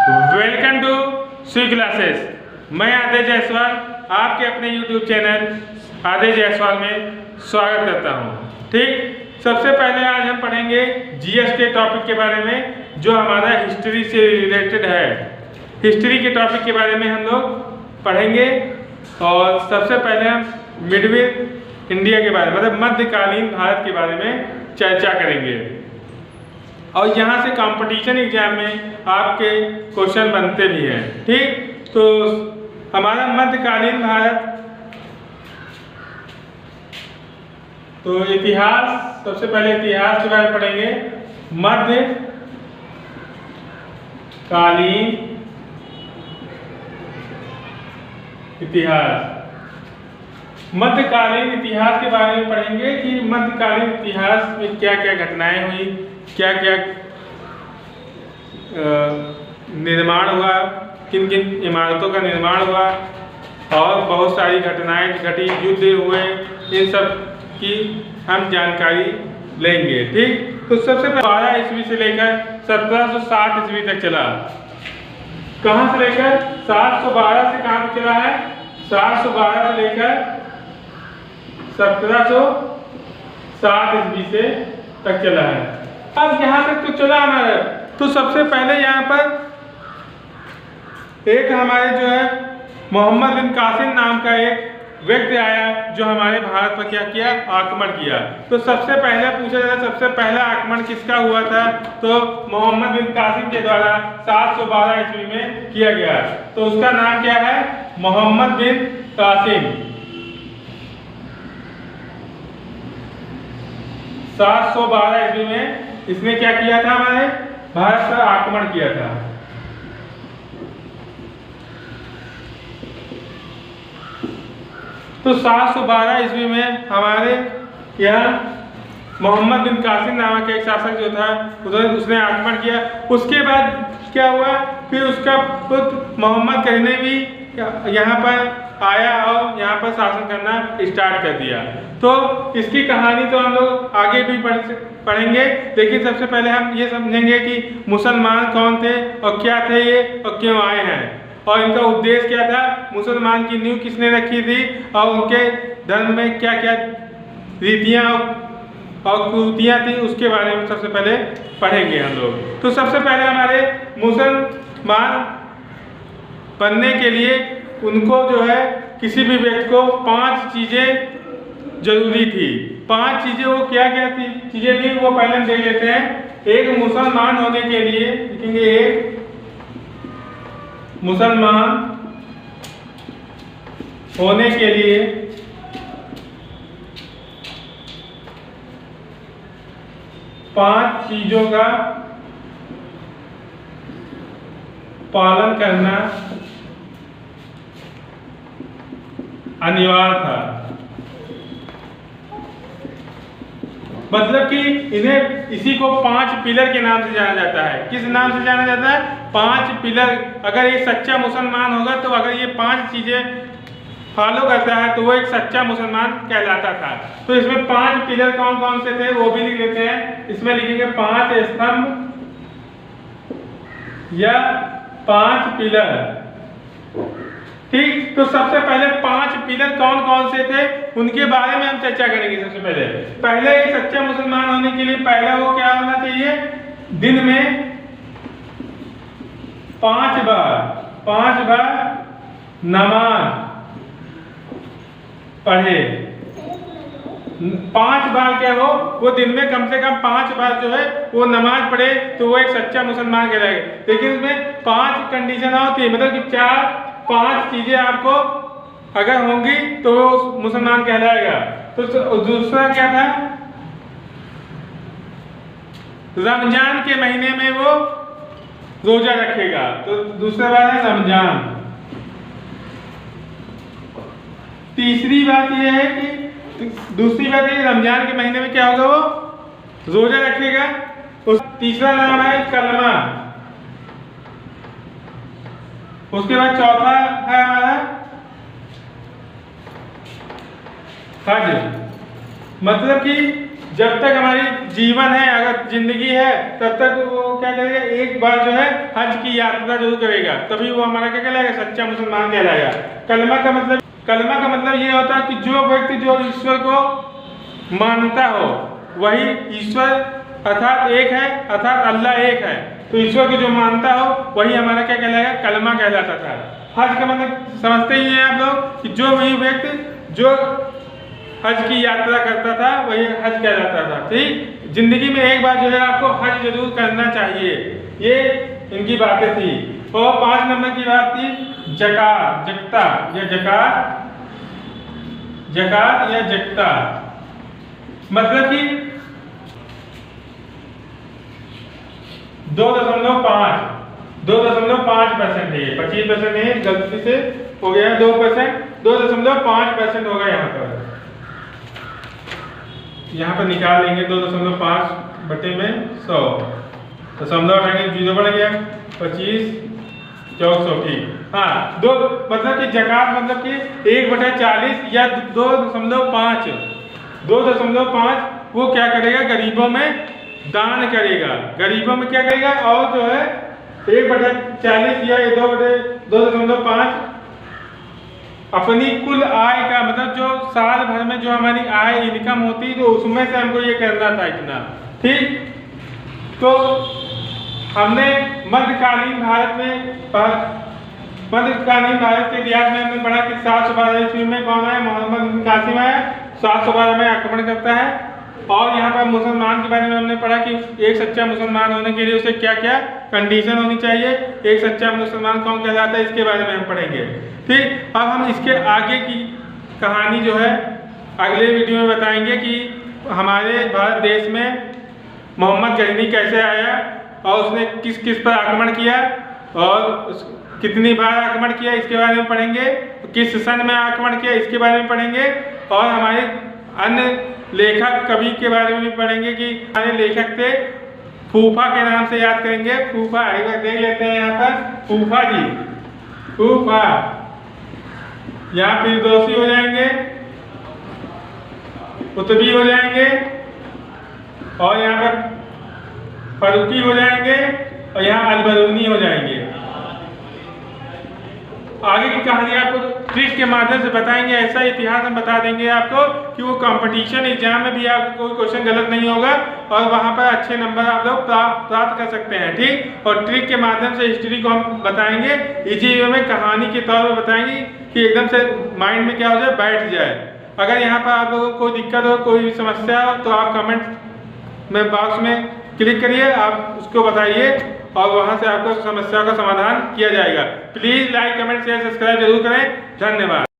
Welcome to C classes. मैं आदेश जायसवाल आपके अपने YouTube चैनल आदेश जायसवाल में स्वागत करता हूं। ठीक, सबसे पहले आज हम पढ़ेंगे जीएस के टॉपिक के बारे में जो हमारा हिस्ट्री से रिलेटेड है। हिस्ट्री के टॉपिक के बारे में हम लोग पढ़ेंगे और सबसे पहले हम मिडवेल इंडिया के बारे में मतलब मध्यकालीन भारत के बारे में चर्चा करेंगे और यहाँ से कंपटीशन एग्जाम में आपके क्वेश्चन बनते भी हैं। ठीक, तो हमारा मध्यकालीन भारत, तो इतिहास, सबसे पहले इतिहास के बारे में पढ़ेंगे। मध्यकालीन इतिहास, मध्यकालीन इतिहास के बारे में पढ़ेंगे कि मध्यकालीन इतिहास में क्या क्या घटनाएं हुई, क्या क्या निर्माण हुआ, किन किन इमारतों का निर्माण हुआ और बहुत सारी घटनाएं घटी, युद्ध हुए, इन सब की हम जानकारी लेंगे। ठीक, तो सबसे पहले 12 ईस्वी से लेकर 1760 ईस्वी तक चला। कहाँ से लेकर 712 से कहाँ तक चला है? 712 से लेकर 1760 ईस्वी से तक चला है। अब यहाँ तक तो चला हमारा, तो सबसे पहले यहाँ पर एक हमारे जो है मोहम्मद बिन कासिम नाम का एक व्यक्ति आया जो हमारे भारत पर क्या किया, आक्रमण किया। तो सबसे पहले पूछा जाता है सबसे पहला आक्रमण किसका हुआ था? तो मोहम्मद बिन कासिम के द्वारा 712 ईस्वी में किया गया। तो उसका नाम क्या है? मोहम्मद बिन कासिम। 712 ईस्वी में इसने क्या किया था? हमारे भारत पर आक्रमण किया था। तो 712 ईस्वी में हमारे यहाँ मोहम्मद बिन कासिम नामक एक शासक जो था उसने आक्रमण किया। उसके बाद क्या हुआ? फिर उसका पुत्र मोहम्मद गजनवी भी यहाँ पर आया और यहाँ पर शासन करना स्टार्ट कर दिया। तो इसकी कहानी तो हम लोग आगे भी पढ़ेंगे, लेकिन सबसे पहले हम ये समझेंगे कि मुसलमान कौन थे और क्या थे ये और क्यों आए हैं और इनका उद्देश्य क्या था, मुसलमान की नींव किसने रखी थी और उनके धर्म में क्या क्या रीतियाँ और कुरीतियाँ थी, उसके बारे में सबसे पहले पढ़ेंगे हम लोग। तो सबसे पहले हमारे मुसलमान बनने के लिए उनको जो है किसी भी व्यक्ति को 5 चीज़ें जरूरी थी। 5 चीज़ें वो क्या क्या थी चीज़ें थी वो पहले हम देख लेते हैं। एक मुसलमान होने के लिए लिखेंगे, एक मुसलमान होने के लिए पांच चीजों का पालन करना अनिवार्य था। मतलब कि इन्हें इसी को 5 पिलर के नाम से जाना जाता है। किस नाम से जाना जाता है? 5 पिलर। अगर एक सच्चा मुसलमान होगा तो अगर ये 5 चीजें फॉलो करता है तो वो एक सच्चा मुसलमान कहलाता था। तो इसमें 5 पिलर कौन कौन से थे वो भी लिख लेते हैं। इसमें लिखेंगे 5 स्तंभ या 5 पिलर। ठीक, तो सबसे पहले 5 पिलर कौन कौन से थे उनके बारे में हम चर्चा करेंगे। सबसे पहले एक सच्चा मुसलमान होने के लिए पहला वो क्या होना चाहिए? दिन में 5 बार नमाज पढ़े। 5 बार क्या हो, वो दिन में कम से कम 5 बार जो है वो नमाज पढ़े तो वो एक सच्चा मुसलमान कहलाएगा। लेकिन इसमें 5 कंडीशन होती है, मतलब कि 5 चीजें आपको अगर होंगी तो वो मुसलमान कहलाएगा। तो दूसरा क्या था? रमजान के महीने में वो रोजा रखेगा। तो दूसरा बात है रमजान। तीसरी बात यह है कि दूसरी बात है रमजान के महीने में क्या होगा, वो रोजा रखेगा। तीसरा नाम है कलमा। उसके बाद चौथा है हमारा हज। मतलब कि जब तक हमारी जीवन है, अगर जिंदगी है, तब तक वो क्या करेगा, एक बार जो है हज की यात्रा जरूर करेगा, तभी वो हमारा क्या कहलाएगा, सच्चा मुसलमान कहलाएगा। कलमा का मतलब ये होता है कि जो व्यक्ति जो ईश्वर को मानता हो, वही ईश्वर अर्थात एक है, अर्थात अल्लाह एक है, तो ईश्वर को जो मानता हो वही हमारा क्या कहलाएगा, कलमा कहलाता था। हज का मतलब समझते ही हैं आप लोग कि जो वही व्यक्ति जो हज की यात्रा करता था वही हज कहलाता था। ठीक, जिंदगी में एक बार जो है आपको हज जरूर करना चाहिए, ये इनकी बातें थी। और 5 नंबर की बात थी जकात या जकता, मतलब कि 2.5% है, 25% है, गलती से हो गया 2%, 2.5% होगा यहाँ पर निकाल लेंगे 2.5 बटे में 100, दशमलव हटाएंगे 0 बढ़ गया, 25 400 की। हाँ, दो मतलब कि जकात मतलब कि 1/40 या 2.5 वो क्या करेगा, गरीबों में दान करेगा, गरीबों में क्या करेगा, और जो है 1/40 या 2.5 अपनी कुल आय का, मतलब जो साल भर में जो हमारी आय इनकम होती है, तो उसमें से हमको ये करना था इतना। ठीक, तो हमने मध्यकालीन भारत के इतिहास में हमने पढ़ा कि 712 ईस्वी में कौन है, मोहम्मद बिन कासिम है, 712 में आक्रमण करता है। और यहाँ पर मुसलमान के बारे में हमने पढ़ा कि एक सच्चा मुसलमान होने के लिए उसे क्या क्या कंडीशन होनी चाहिए, एक सच्चा मुसलमान कौन कहलाता है, इसके बारे में हम पढ़ेंगे। ठीक, अब हम इसके आगे की कहानी जो है अगले वीडियो में बताएंगे कि हमारे भारत देश में मोहम्मद गजनी कैसे आया और उसने किस किस पर आक्रमण किया और कितनी बार आक्रमण किया, इसके बारे में पढ़ेंगे। किस सन में आक्रमण किया, इसके बारे में पढ़ेंगे। और हमारे अन्य लेखक कवि के बारे में भी पढ़ेंगे कि हमारे लेखक थे, फूफा के नाम से याद करेंगे। फूफा देख लेते हैं यहाँ पर, फूफा जी, फूफा, यहाँ फिरदौसी हो जाएंगे, कुतुबी हो जाएंगे, और यहाँ पर फरूकी हो जाएंगे, और यहाँ अलबरूनी हो जाएंगे। आगे की कहानी आपको ट्रिक के माध्यम से बताएंगे, ऐसा इतिहास हम बता देंगे आपको कि वो कंपटीशन एग्जाम में भी आपको कोई क्वेश्चन गलत नहीं होगा और वहाँ पर अच्छे नंबर आप लोग प्राप्त कर सकते हैं। ठीक, और ट्रिक के माध्यम से हिस्ट्री को हम बताएंगे, इजी वे में कहानी के तौर पर बताएंगे कि एकदम से माइंड में क्या हो जाए, बैठ जाए। अगर यहाँ पर आप लोगों को कोई दिक्कत हो, कोई समस्या हो, तो आप कमेंट में बॉक्स में क्लिक करिए, आप उसको बताइए और वहां से आपको समस्या का समाधान किया जाएगा। Please like, comment, share, subscribe जरूर करें। धन्यवाद।